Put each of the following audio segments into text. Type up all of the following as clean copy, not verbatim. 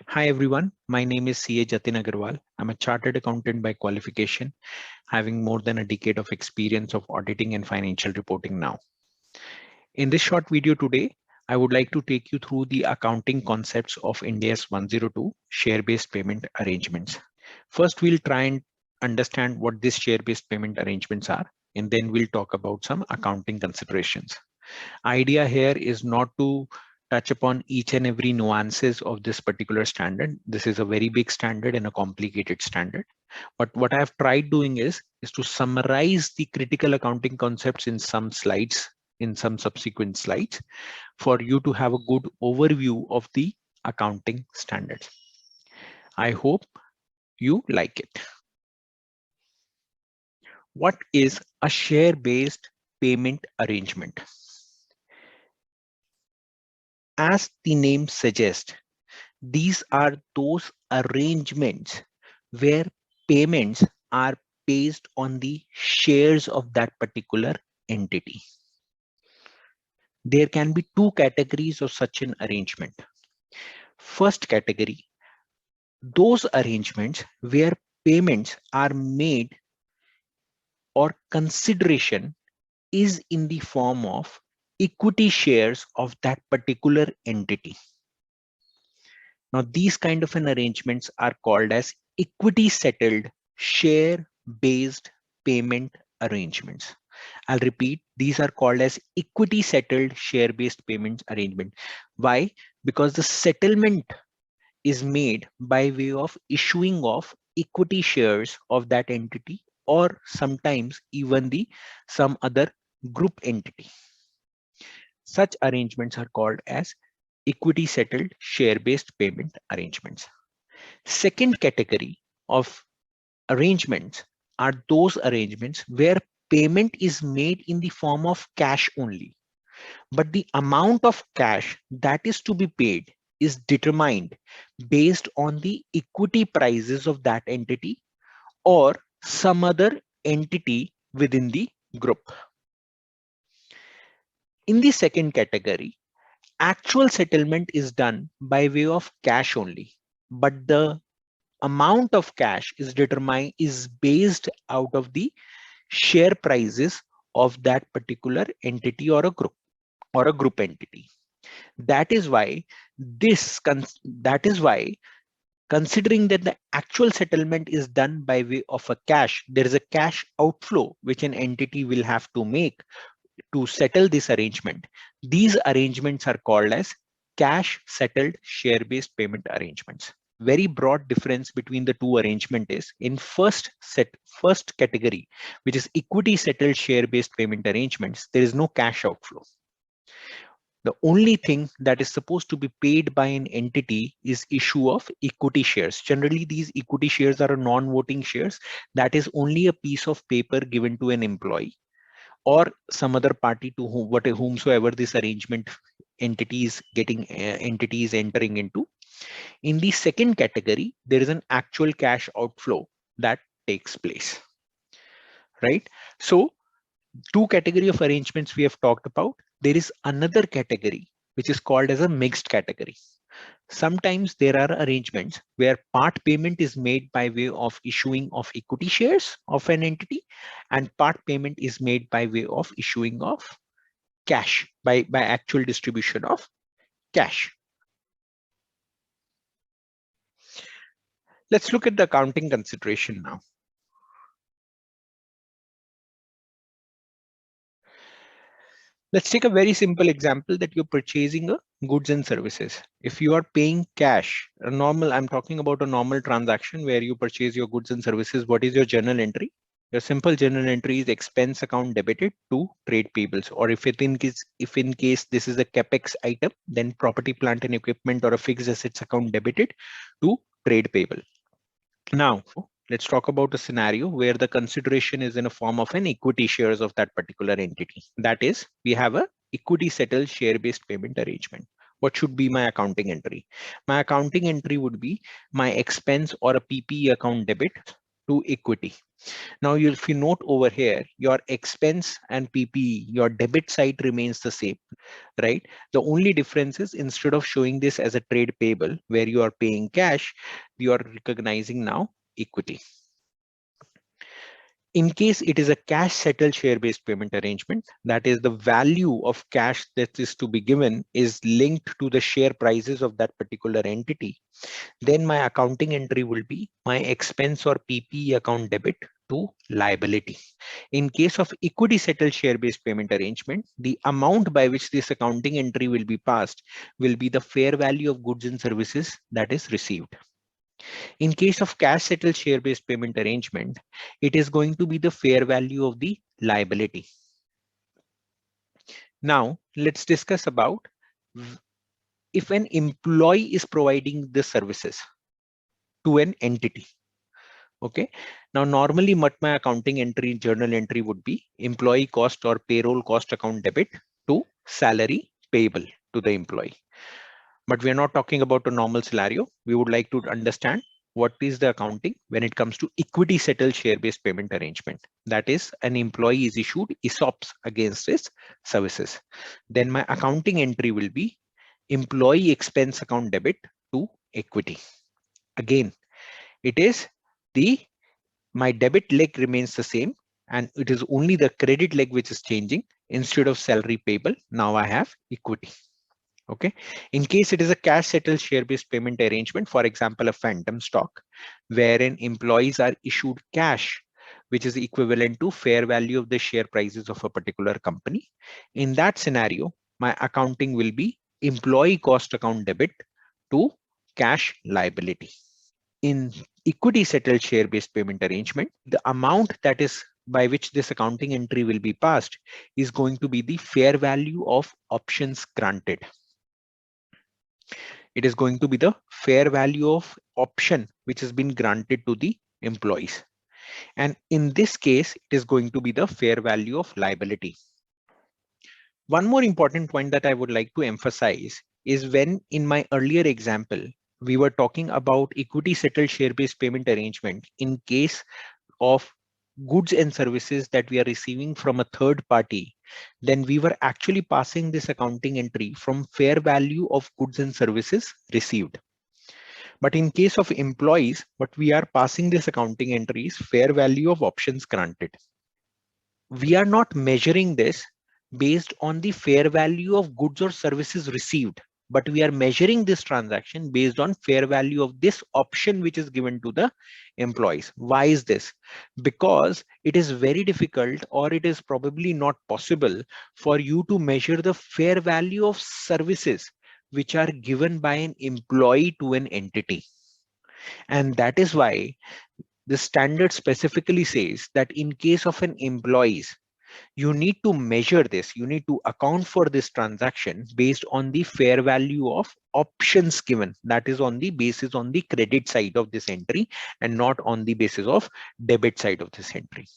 Hi everyone, my name is CA Jatin Agarwal. I'm a chartered accountant by qualification, having more than a decade of experience of auditing and financial reporting now. In this short video today, I would like to take you through the accounting concepts of India's 102 share-based payment arrangements. First, we'll try and understand what these share-based payment arrangements are, and then we'll talk about some accounting considerations. Idea here is not to touch upon each and every nuances of this particular standard. This is a very big standard and a complicated standard. But what I've tried doing is to summarize the critical accounting concepts in some slides, in some subsequent slides, for you to have a good overview of the accounting standards. I hope you like it. What is a share-based payment arrangement? As the name suggests, these are those arrangements where payments are based on the shares of that particular entity. There can be two categories of such an arrangement. First category, those arrangements where payments are made or consideration is in the form of equity shares of that particular entity. Now, these kind of an arrangements are called as equity settled share based payment arrangements. I'll repeat, these are called as equity settled share based payments arrangement. Why? Because the settlement is made by way of issuing of equity shares of that entity, or sometimes even the some other group entity. Such arrangements are called as equity settled share based payment arrangements. Second category of arrangements are those arrangements where payment is made in the form of cash only, but the amount of cash that is to be paid is determined based on the equity prices of that entity or some other entity within the group. In the second category, actual settlement is done by way of cash only, but the amount of cash is based out of the share prices of that particular entity or a group entity. That is why considering that the actual settlement is done by way of a cash, there is a cash outflow which an entity will have to make to settle this arrangement. These arrangements are called as cash settled share based payment arrangements. Very broad difference between the two arrangement is in first category, which is equity settled share based payment arrangements, there is no cash outflow. The only thing that is supposed to be paid by an entity is issue of equity shares. Generally, these equity shares are non-voting shares. That is only a piece of paper given to an employee or some other party to whomsoever this arrangement entity is entering into. In the second category, there is an actual cash outflow that takes place, right? So two category of arrangements we have talked about. There is another category which is called as a mixed category. Sometimes there are arrangements where part payment is made by way of issuing of equity shares of an entity, and part payment is made by way of issuing of cash by actual distribution of cash. Let's look at the accounting consideration now. Let's take a very simple example that you're purchasing a goods and services. If you are paying cash, I'm talking about a normal transaction where you purchase your goods and services. What is your journal entry? Your simple journal entry is expense account debited to trade payables, or if in case this is a capex item, then property, plant and equipment or a fixed assets account debited to trade payable. Now, let's talk about a scenario where the consideration is in a form of an equity shares of that particular entity. That is, we have a equity settled share-based payment arrangement. What should be my accounting entry? My accounting entry would be my expense or a PPE account debit to equity. Now, if you note over here, your expense and PPE, your debit side remains the same, right? The only difference is instead of showing this as a trade payable where you are paying cash, you are recognizing now equity. In case it is a cash settled share-based payment arrangement, that is the value of cash that is to be given is linked to the share prices of that particular entity, then my accounting entry will be my expense or PPE account debit to liability. In case of equity settled share-based payment arrangement, the amount by which this accounting entry will be passed will be the fair value of goods and services that is received. In case of cash settled share-based payment arrangement, it is going to be the fair value of the liability. Now, let's discuss about if an employee is providing the services to an entity. Okay. Now, normally what my accounting entry, journal entry would be employee cost or payroll cost account debit to salary payable to the employee. But we are not talking about a normal scenario. We would like to understand what is the accounting when it comes to equity settled share-based payment arrangement. That is, an employee is issued ESOPs against his services. Then my accounting entry will be employee expense account debit to equity. Again, it is my debit leg remains the same, and it is only the credit leg which is changing. Instead of salary payable, now I have equity. Okay. In case it is a cash settled share-based payment arrangement, for example, a phantom stock, wherein employees are issued cash, which is equivalent to fair value of the share prices of a particular company. In that scenario, my accounting will be employee cost account debit to cash liability. In equity settled share-based payment arrangement, the amount that is by which this accounting entry will be passed is going to be the fair value of options granted. It is going to be the fair value of option which has been granted to the employees. And in this case, it is going to be the fair value of liability. One more important point that I would like to emphasize is when in my earlier example, we were talking about equity settled share-based payment arrangement in case of goods and services that we are receiving from a third party, then we were actually passing this accounting entry from fair value of goods and services received. But in case of employees, what we are passing this accounting entry is fair value of options granted. We are not measuring this based on the fair value of goods or services received, but we are measuring this transaction based on fair value of this option which is given to the employees. Why is this? Because it is very difficult, or it is probably not possible for you to measure the fair value of services which are given by an employee to an entity. And that is why the standard specifically says that in case of an employees, you need to measure this, you need to account for this transaction based on the fair value of options given. That is on the basis on the credit side of this entry and not on the basis of debit side of this entry.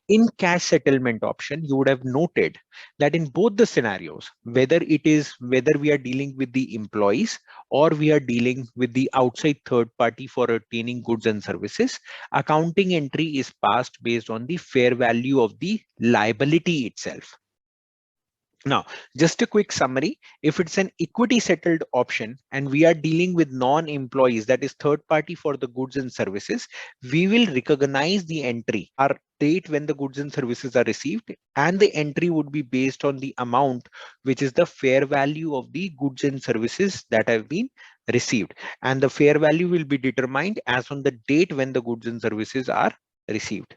In cash settlement option, you would have noted that in both the scenarios, whether we are dealing with the employees or we are dealing with the outside third party for obtaining goods and services, accounting entry is passed based on the fair value of the liability itself. Now, just a quick summary. If it's an equity settled option and we are dealing with non-employees, that is third party for the goods and services, we will recognize the entry, our date when the goods and services are received, and the entry would be based on the amount, which is the fair value of the goods and services that have been received. And the fair value will be determined as on the date when the goods and services are received.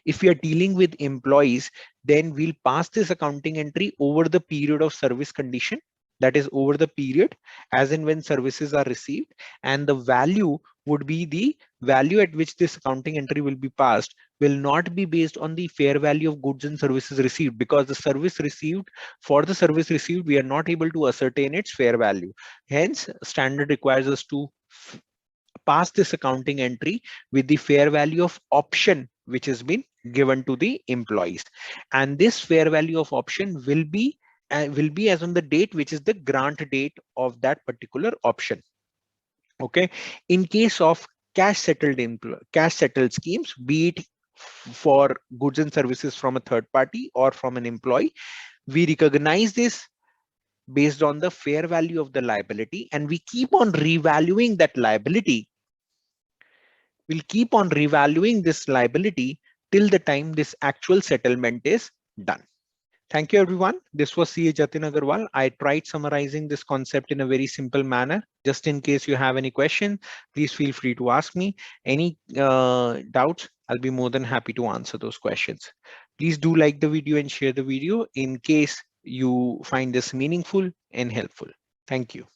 If we are dealing with employees, then we'll pass this accounting entry over the period of service condition, that is over the period as in when services are received, and the value would be the value at which this accounting entry will be passed will not be based on the fair value of goods and services received, because the service received, for the service received, we are not able to ascertain its fair value. Hence, standard requires us to pass this accounting entry with the fair value of option which has been given to the employees, and this fair value of option will be as on the date which is the grant date of that particular option. Okay. In case of cash settled schemes, be it for goods and services from a third party or from an employee. We recognize this based on the fair value of the liability, and we keep on revaluing that liability. We'll keep on revaluing this liability till the time this actual settlement is done. Thank you, everyone. This was CA Jatin Agarwal. I tried summarizing this concept in a very simple manner. Just in case you have any question, please feel free to ask me. Any doubts, I'll be more than happy to answer those questions. Please do like the video and share the video in case you find this meaningful and helpful. Thank you.